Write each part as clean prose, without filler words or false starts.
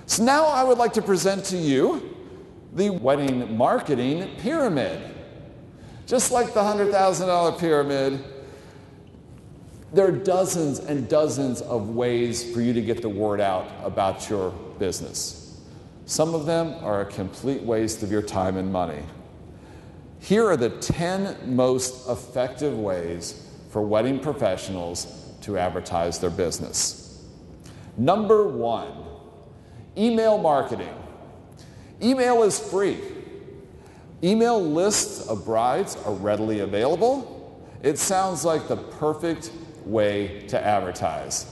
So now I would like to present to you the wedding marketing pyramid. Just like the $100,000 pyramid, there are dozens and dozens of ways for you to get the word out about your business. Some of them are a complete waste of your time and money. Here are the 10 most effective ways for wedding professionals to advertise their business. Number 1, email marketing. Email is free. Email lists of brides are readily available. It sounds like the perfect way to advertise.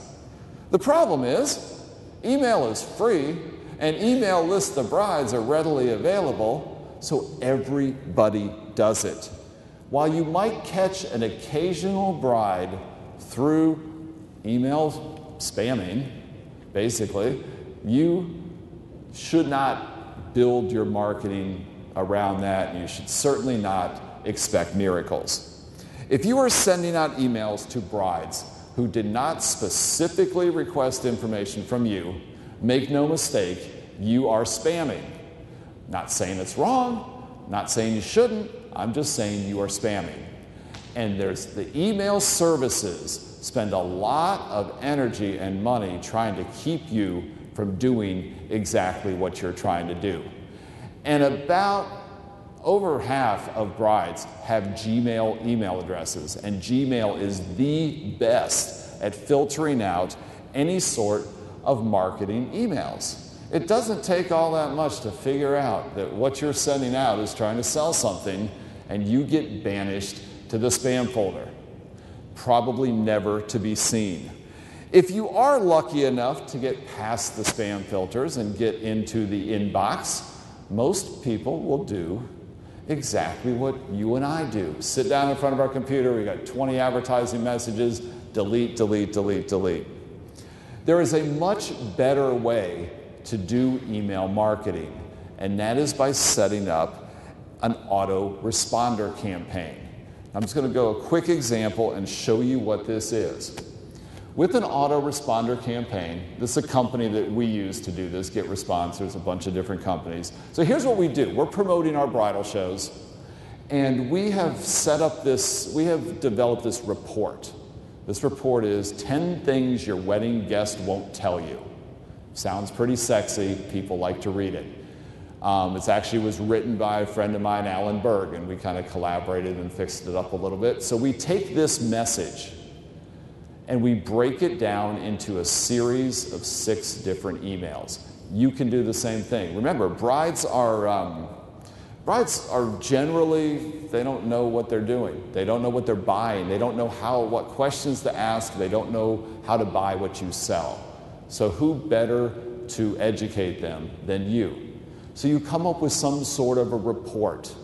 The problem is, email is free and email lists of brides are readily available, so everybody does it. While you might catch an occasional bride through email spamming, basically, you should not build your marketing around that, and you should certainly not expect miracles. If you are sending out emails to brides who did not specifically request information from you, make no mistake, you are spamming. Not saying it's wrong, not saying you shouldn't, I'm just saying you are spamming. And there's the email services spend a lot of energy and money trying to keep you from doing exactly what you're trying to do. And about over half of brides have Gmail email addresses, and Gmail is the best at filtering out any sort of marketing emails. It doesn't take all that much to figure out that what you're sending out is trying to sell something, and you get banished to the spam folder, probably never to be seen. If you are lucky enough to get past the spam filters and get into the inbox, most people will do exactly what you and I do. Sit down in front of our computer, we got 20 advertising messages, delete, delete, delete, delete. There is a much better way to do email marketing, and that is by setting up an autoresponder campaign. I'm just going to go a quick example and show you what this is. With an autoresponder campaign, this is a company that we use to do this, GetResponse. There's a bunch of different companies. So here's what we do. We're promoting our bridal shows, and we have developed this report. This report is 10 things your wedding guest won't tell you. Sounds pretty sexy. People like to read it. It actually was written by a friend of mine, Alan Berg, and we kind of collaborated and fixed it up a little bit. So we take this message and we break it down into a series of 6 different emails. You can do the same thing. Remember, brides are generally, they don't know what they're doing. They don't know what they're buying. They don't know what questions to ask. They don't know how to buy what you sell. So who better to educate them than you? So you come up with some sort of a report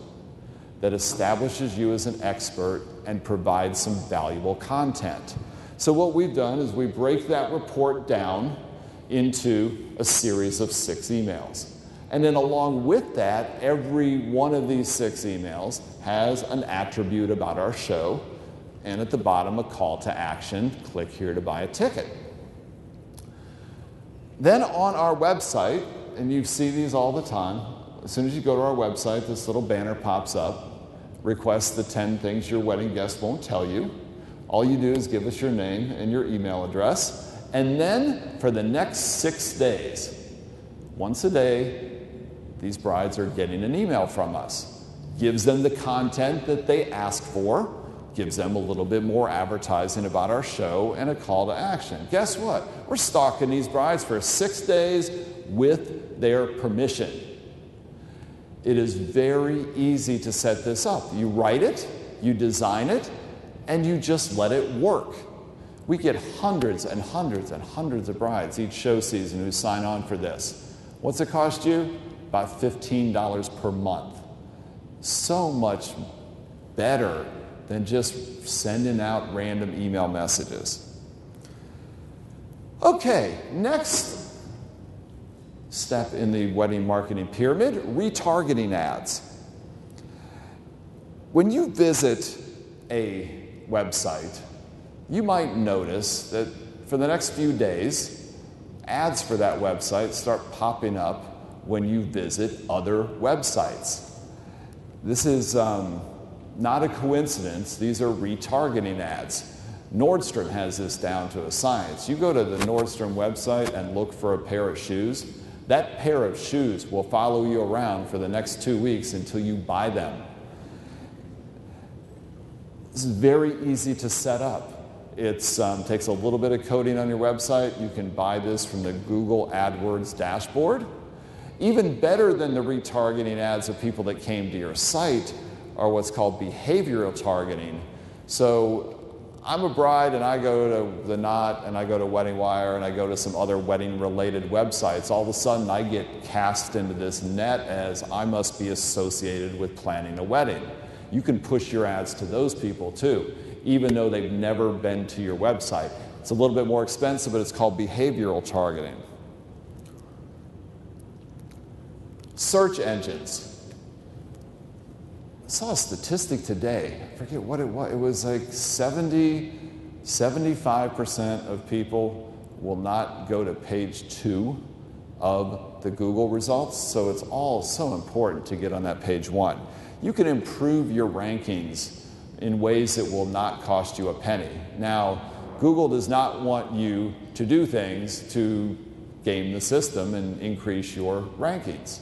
that establishes you as an expert and provides some valuable content. So what we've done is we break that report down into a series of 6 emails. And then along with that, every one of these 6 emails has an attribute about our show, and at the bottom a call to action, click here to buy a ticket. Then on our website, and you see these all the time, as soon as you go to our website, this little banner pops up, request the 10 things your wedding guest won't tell you. All you do is give us your name and your email address, and then for the next 6 days, once a day, these brides are getting an email from us. Gives them the content that they ask for, gives them a little bit more advertising about our show, and a call to action. Guess what? We're stalking these brides for 6 days with their permission. It is very easy to set this up. You write it, you design it, and you just let it work. We get hundreds and hundreds and hundreds of brides each show season who sign on for this. What's it cost you? About $15 per month. So much better than just sending out random email messages. Okay, next step in the wedding marketing pyramid, retargeting ads. When you visit a website, you might notice that for the next few days, ads for that website start popping up when you visit other websites. This is not a coincidence. These are retargeting ads. Nordstrom has this down to a science. You go to the Nordstrom website and look for a pair of shoes. That pair of shoes will follow you around for the next 2 weeks until you buy them. This is very easy to set up. It takes a little bit of coding on your website. You can buy this from the Google AdWords dashboard. Even better than the retargeting ads of people that came to your site are what's called behavioral targeting. So I'm a bride and I go to The Knot and I go to Wedding Wire and I go to some other wedding related websites. All of a sudden I get cast into this net as I must be associated with planning a wedding. You can push your ads to those people too, even though they've never been to your website. It's a little bit more expensive, but it's called behavioral targeting. Search engines. I saw a statistic today, I forget what it was. It was like 75% of people will not go to page 2 of the Google results, so it's all so important to get on that page 1. You can improve your rankings in ways that will not cost you a penny. Now, Google does not want you to do things to game the system and increase your rankings.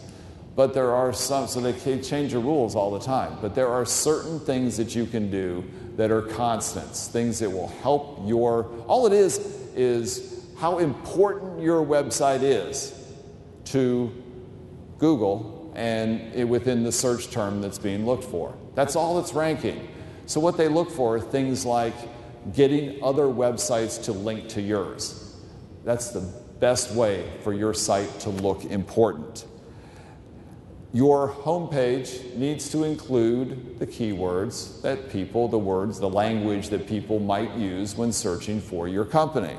But there are some, so they change the rules all the time, but there are certain things that you can do that are constants, things that will help your, all it is how important your website is to Google and within the search term that's being looked for. That's all it's ranking. So what they look for are things like getting other websites to link to yours. That's the best way for your site to look important. Your homepage needs to include the keywords that people, the words, the language that people might use when searching for your company.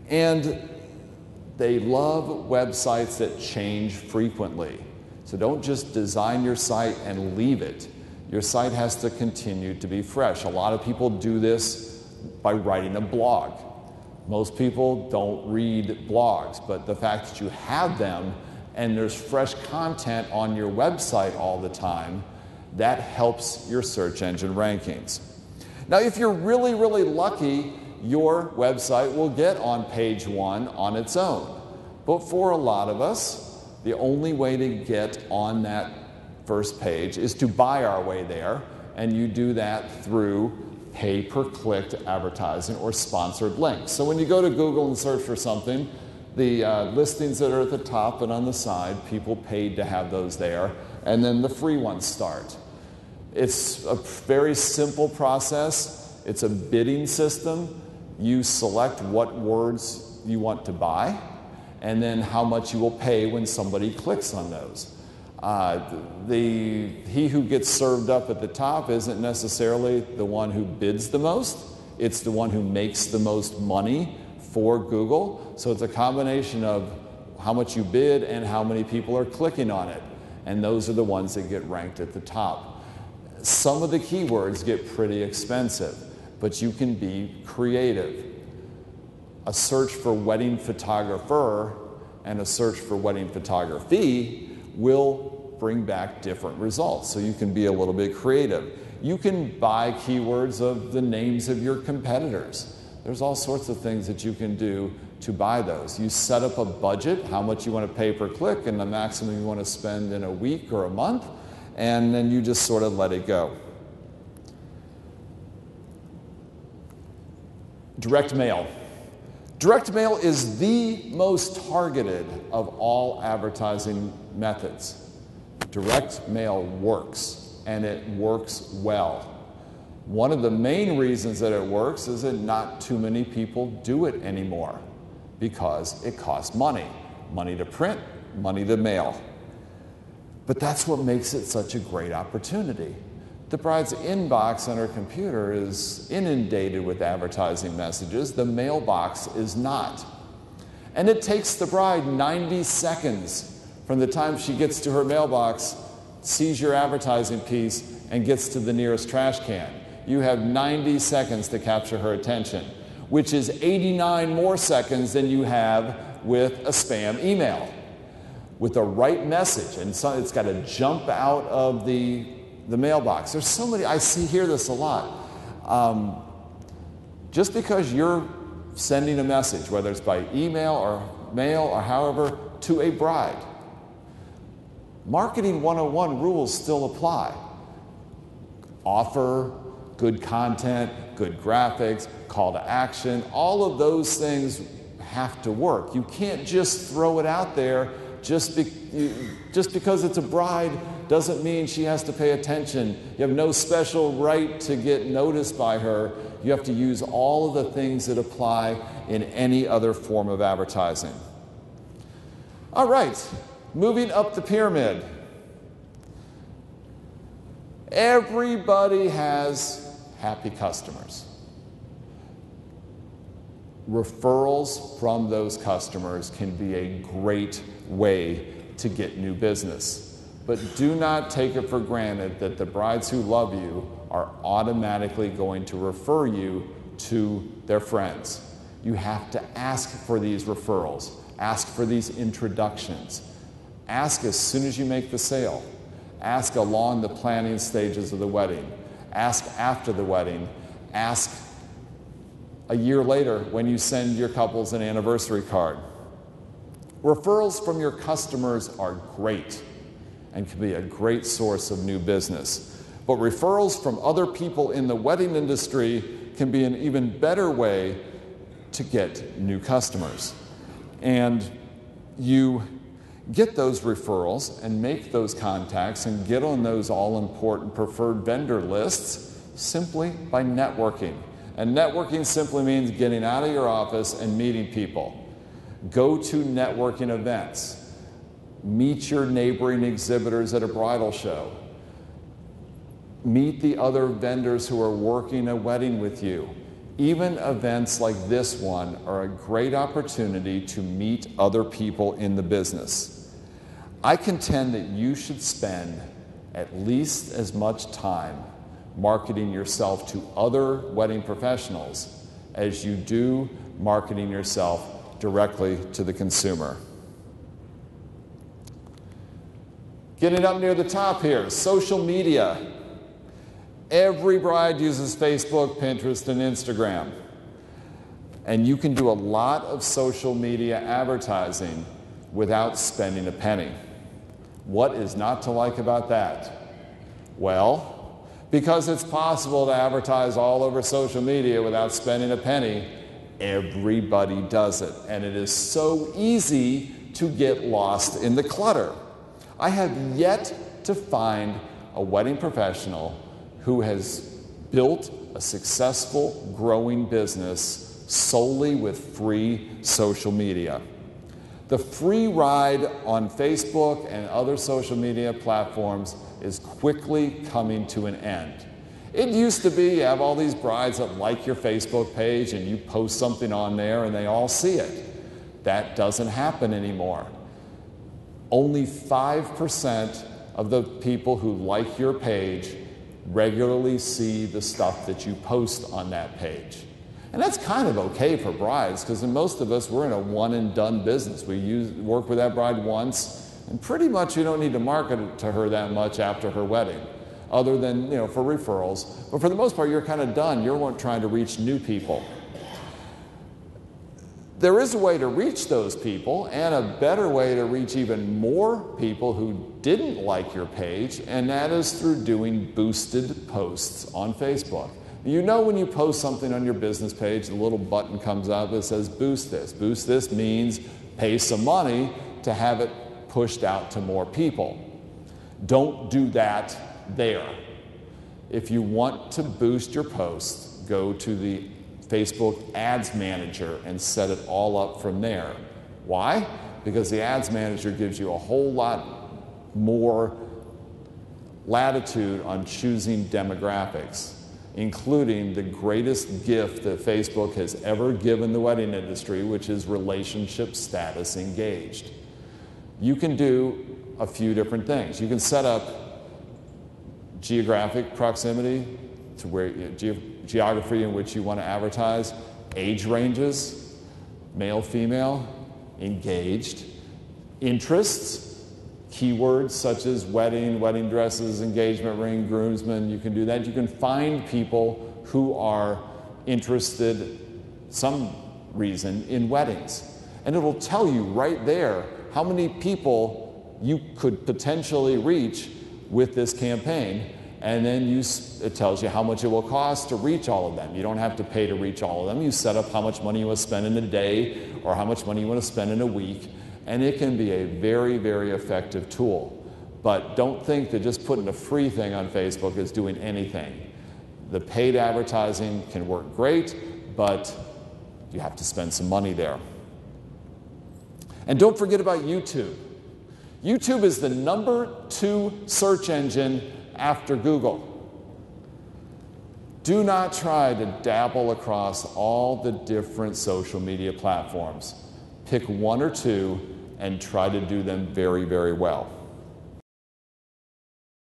And they love websites that change frequently. So don't just design your site and leave it. Your site has to continue to be fresh. A lot of people do this by writing a blog. Most people don't read blogs, but the fact that you have them and there's fresh content on your website all the time, that helps your search engine rankings. Now, if you're really, really lucky, your website will get on page 1 on its own. But for a lot of us, the only way to get on that first page is to buy our way there, and you do that through pay-per-click advertising or sponsored links. So when you go to Google and search for something, the listings that are at the top and on the side, people paid to have those there, and then the free ones start. It's a very simple process. It's a bidding system. You select what words you want to buy, and then how much you will pay when somebody clicks on those. He who gets served up at the top isn't necessarily the one who bids the most. It's the one who makes the most money for Google. So it's a combination of how much you bid and how many people are clicking on it. And those are the ones that get ranked at the top. Some of the keywords get pretty expensive, but you can be creative. A search for wedding photographer and a search for wedding photography will bring back different results. So you can be a little bit creative. You can buy keywords of the names of your competitors. There's all sorts of things that you can do to buy those. You set up a budget, how much you want to pay per click, and the maximum you want to spend in a week or a month, and then you just sort of let it go. Direct mail. Direct mail is the most targeted of all advertising methods. Direct mail works, and it works well. One of the main reasons that it works is that not too many people do it anymore because it costs money. Money to print, money to mail. But that's what makes it such a great opportunity. The bride's inbox on her computer is inundated with advertising messages. The mailbox is not. And it takes the bride 90 seconds from the time she gets to her mailbox, sees your advertising piece, and gets to the nearest trash can. You have 90 seconds to capture her attention. which is 89 more seconds than you have with a spam email. With the right message, and so it's got to jump out of the mailbox. There's so many, hear this a lot. Just because you're sending a message, whether it's by email or mail or however, to a bride, Marketing 101 rules still apply. Offer, good content, good graphics, call to action, all of those things have to work. You can't just throw it out there just because it's a bride doesn't mean she has to pay attention. You have no special right to get noticed by her. You have to use all of the things that apply in any other form of advertising. All right, moving up the pyramid. Everybody has happy customers. Referrals from those customers can be a great way to get new business. But do not take it for granted that the brides who love you are automatically going to refer you to their friends. You have to ask for these referrals. Ask for these introductions. Ask as soon as you make the sale. Ask along the planning stages of the wedding. Ask after the wedding. Ask a year later when you send your couples an anniversary card. Referrals from your customers are great and can be a great source of new business. But referrals from other people in the wedding industry can be an even better way to get new customers. And you get those referrals and make those contacts and get on those all-important preferred vendor lists simply by networking. And networking simply means getting out of your office and meeting people. Go to networking events. Meet your neighboring exhibitors at a bridal show. Meet the other vendors who are working a wedding with you. Even events like this one are a great opportunity to meet other people in the business. I contend that you should spend at least as much time marketing yourself to other wedding professionals as you do marketing yourself directly to the consumer. Getting up near the top here, social media. Every bride uses Facebook, Pinterest, and Instagram. And you can do a lot of social media advertising without spending a penny. What is not to like about that? Well, because it's possible to advertise all over social media without spending a penny, everybody does it. And it is so easy to get lost in the clutter. I have yet to find a wedding professional who has built a successful, growing business solely with free social media. The free ride on Facebook and other social media platforms is quickly coming to an end. It used to be you have all these brides that like your Facebook page and you post something on there and they all see it. That doesn't happen anymore. Only 5% of the people who like your page regularly see the stuff that you post on that page. And that's kind of okay for brides, because most of us, we're in a one and done business. We work with that bride once, and pretty much you don't need to market it to her that much after her wedding, other than, for referrals. But for the most part, you're kind of done. You're trying to reach new people. There is a way to reach those people, and a better way to reach even more people who didn't like your page, and that is through doing boosted posts on Facebook. When you post something on your business page, the little button comes up that says boost this. Boost this means pay some money to have it pushed out to more people. Don't do that there. If you want to boost your posts, go to the Facebook Ads Manager and set it all up from there. Why? Because the Ads Manager gives you a whole lot more latitude on choosing demographics, including the greatest gift that Facebook has ever given the wedding industry, which is relationship status engaged. You can do a few different things. You can set up geographic proximity to where geography in which you want to advertise, age ranges, male, female, engaged, interests, keywords such as wedding, wedding dresses, engagement ring, groomsmen. You can do that. You can find people who are interested, some reason, in weddings. And it'll tell you right there how many people you could potentially reach with this campaign. And then it tells you how much it will cost to reach all of them. You don't have to pay to reach all of them. You set up how much money you want to spend in a day or how much money you want to spend in a week. And it can be a very, very effective tool. But don't think that just putting a free thing on Facebook is doing anything. The paid advertising can work great, but you have to spend some money there. And don't forget about YouTube. YouTube is the #2 search engine after Google. Do not try to dabble across all the different social media platforms. Pick one or two and try to do them very, very well.